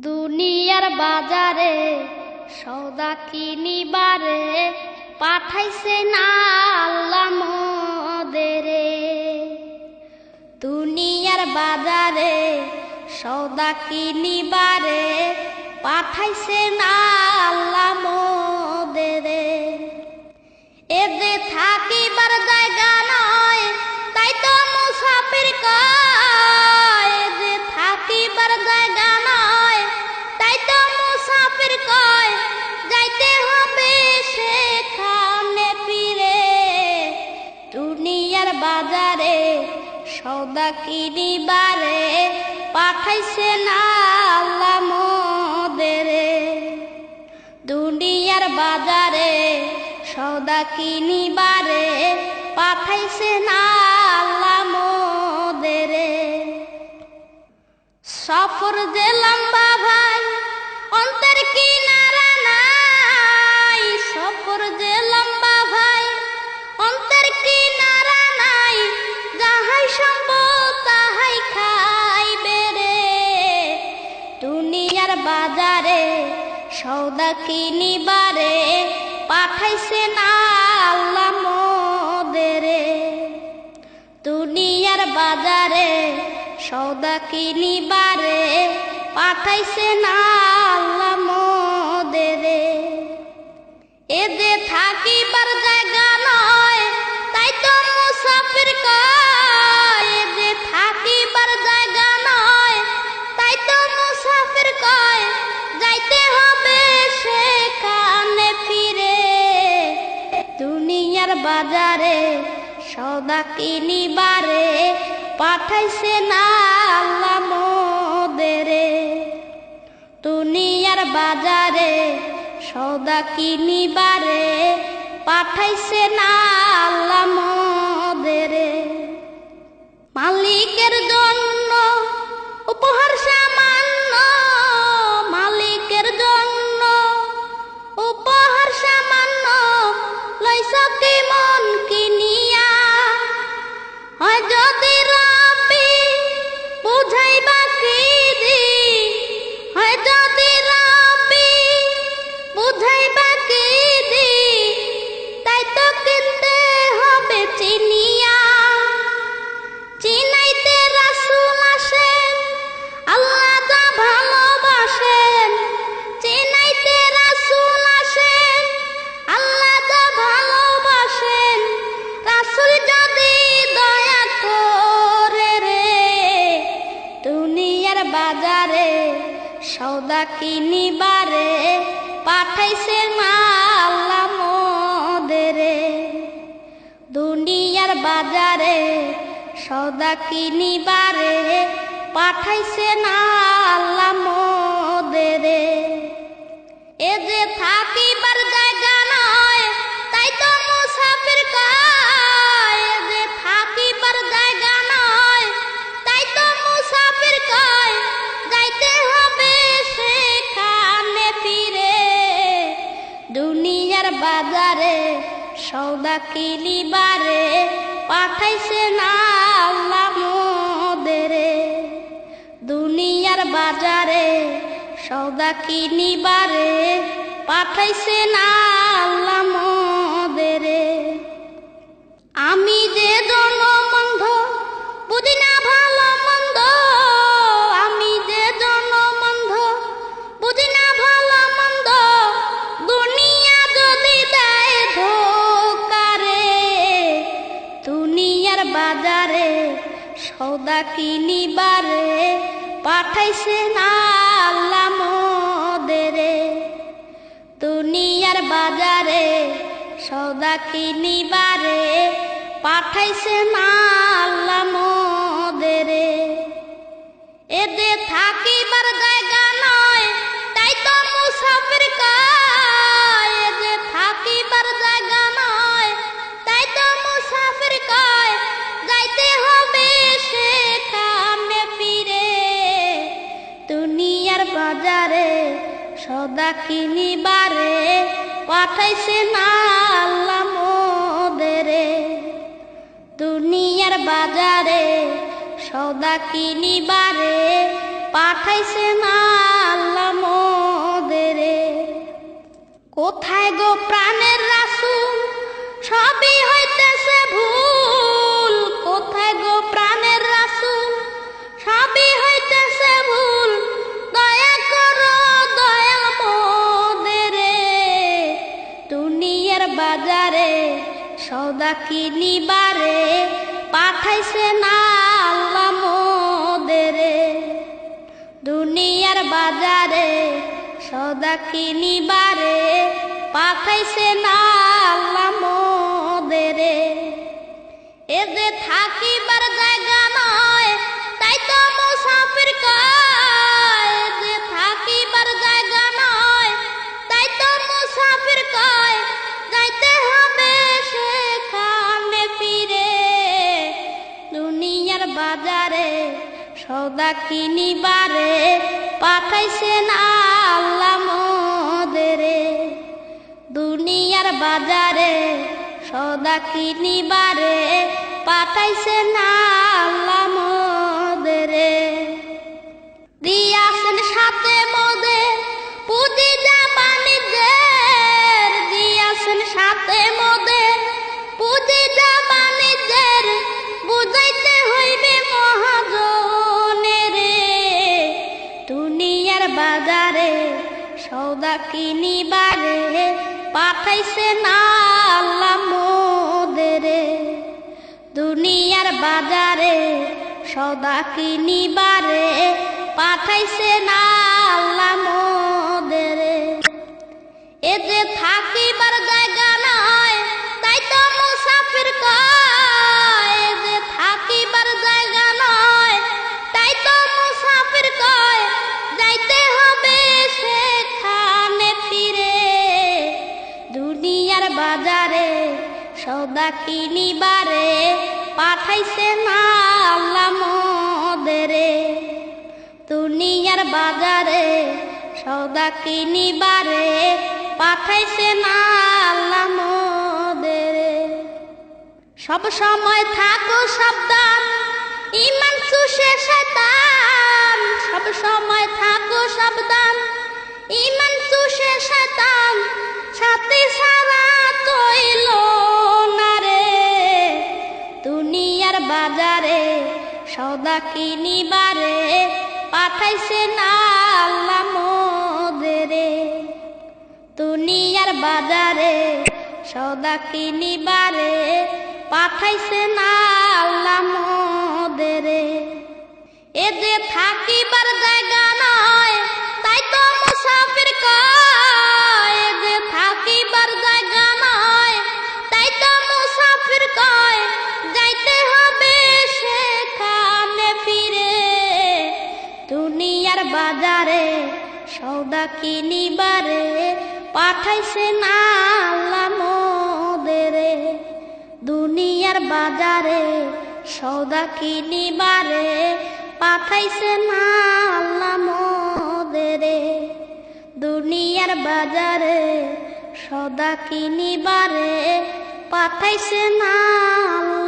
দুনিয়ার বাজারে সওদা কিনিবারে পাঠাইছে না আল্লাহ মোদেরে। দুনিয়ার বাজারে সওদা কিনিবারে পাঠাইছে না আল্লাহ মোদেরে। এদে থাকিবার জায়গা নয় তাই তো মুসাফির কয়। এদে থাকিবার জায়গা নয় তাই তো মুসাফির কয়। যাইতে হবে সেখানে ফিরে। দুনিয়ার বাজারে সওদা কিনিবারে পাঠাইছে না আল্লাহ মোদেরে। দুনিয়ার বাজারে সওদা কিনিবারে পাঠাইছে না আল্লাহ মোদেরে। সফর যে লম্বা ভাই অন্তর কিনারা নাই। সফর যে লম্বা ভাই অন্তর কিনারা নাই। যাহাই সম্ভব তাহাই খাইবে রে। দুনিয়ার বাজারে সওদা কিনিবারে পাঠাইছে না আল্লাহ মোদেরে। দুনিয়ার বাজারে সওদা কিনিবারে পাঠাইছে না আল্লাহ মোদেরে। এদে থাকিবার জায়গা নয় তাই তো মুসাফির কয়। এদে থাকিবার জায়গা নয় তাই তো মুসাফির কয়। যাইতে হবে সেখানে ফিরে। দুনিয়ার বাজারে সওদা কিনিবারে পাঠাইছে না আল্লাহ মোদেরে। দুনিয়ার বাজারে সওদা কিনিবারে পাঠাইছে না আল্লাহ মোদেরে। মালিকের জন্য উপহার সামান্য। মালিকের জন্য উপহার সামান্য। লইছ কি মন কিনিয়া। হয় যদি রাপি বুঝাইবা কি দি। হয় যদি রাপি বুঝাইবা কি দি। তাই তো কিনতে হবে চিনিয়া। চিনাইতে রাসূল আসেন আল্লাহ যা ভালোবাসেন। চিনাইতে রাসূল আসেন আল্লাহ যা ভালোবাসেন। রাসূল যদি দয়া করে রে। দুনিয়ার বাজারে সওদা কিনিবারে পাঠাইছে না আল্লাহ মোদেরে। দুনিয়ার বাজারে সওদা কিনিবারে পাঠাইছে না আল্লাহ মোদেরে। এ যে থাকিবার জায়গা নয় তাই তো মুসাফির কয়। এ যে থাকিবার জায়গা নয় তাই তো মুসাফির কয়। যাইতে হবে সেখানে ফিরে। দুনিয়ার বাজারে সওদা কিনিবারে পাঠাইছে না আল্লাহ মোদেরে। দুনিয়ার বাজারে সওদা কিনিবারে পাঠাইছে না আল্লাহ মোদেরে। আমি যে জনমন্ধ বুঝি না ভালো মন্দ। আমি যে জনমন্ধ বুঝি না ভালো মন্দ। দুনিয়া যদি দেয় ধোঁকা রে। দুনিয়ার বাজারে সওদা কিনিবারে পাঠাইছে না আল্লাহ মোদেরে। দুনিয়ার বাজারে সওদা কিনিবারে পাঠাইছে না আল্লাহ মোদেরে। এদে থাকিবার জায়গা নয় তাই তো মুসাফির কয়। এদে থাকিবার জায়গা নয় তাই তো মুসাফির কয়। যাইতে হবে সেখানে ফিরে। দুনিয়ার বাজারে সওদা কিনিবারে পাঠাইছে না আল্লাহ মোদেরে। দুনিয়ার বাজারে সওদা কিনিবারে পাঠাইছে না আল্লাহ। কোথায় গো প্রাণের রাসূল সবই হইতেছে ভুল, কোথায় গো প্রাণের রাসূল সবই হইতেছে ভুল, দয়া করো দয়াল মোদেরে। দুনিয়ার বাজারে সওদা কিনিবারে পাঠাইছে না আল্লাহ মোদেরে। দুনিয়ার বাজারে সওদা কিনিবারে পাঠাইছে না আল্লাহ মোদেরে। এ যে থাকিবার জায়গা নয় তাই তো মুসাফির কয়, যে থাকিবার জায়গা নয় তাই তো মুসাফির কয়, যাইতে হবে সেখানে ফিরে। দুনিয়ার বাজারে সওদা কিনিবারে পাঠাইছে না আল্লাহ মোদেরে। দুনিয়ার বাজারে সওদা কিনিবারে পাঠাইছে না আল্লাহ মোদেরে। দিয়াছেন সাথে মোদের পুঁজি যা বাণিজ্যের, দিয়াছেন সাথে মোদের পুঁজি যা বাণিজ্যের, বুঝাইতে হইবে মহাজনেরে। দুনিয়ার বাজারে সওদা কিনিবারে পাঠাইছে না আল্লাহ মোদেরে। দুনিয়ার বাজারে সওদা কিনিবারে পাঠাইছে না আল্লাহ মোদেরে। এ যে থাকিবার জায়গা নয় তাই তো মুসাফির কয়, এ যে থাকিবার জায়গা নয় তাই তো মুসাফির কয়, যাইতে হবে সেখানে ফিরে। দুনিয়ার বাজারে সওদা কিনিবারে পাঠাইছে না আল্লাহ মোদেরে। দুনিয়ার বাজারে সওদা কিনিবারে পাঠাইছে না আল্লাহ মোদেরে। সব সময় থাকো সাবধান ঈমান চুষে শয়তান, সব সময় থাকো সাবধান ঈমান চুষে শয়তান, সাথে সারা তৈল না রে। দুনিয়ার বাজারে সওদা কিনিবারে পাঠাইছে না আল্লাহ মোদেরে। দুনিয়ার বাজারে সওদা কিনিবারে পাঠাইছে না আল্লাহ মোদেরে। এ যে থাকিবার জায়গা নয় তাই তো মুসাফির কয়, এ যে থাকিবার জায়গা নয় তাই তো মুসাফির কয়, যাইতে হবে সেখানে ফিরে। দুনিয়ার বাজারে সওদা কিনিবারে পাঠাইছে না আল্লাহ মোদেরে। দুনিয়ার বাজারে সওদা কিনিবারে পাঠাইছে না আল্লাহ মোদেরে। দুনিয়ার বাজারে সওদা কিনিবারে পাঠাইছে না আল্লাহ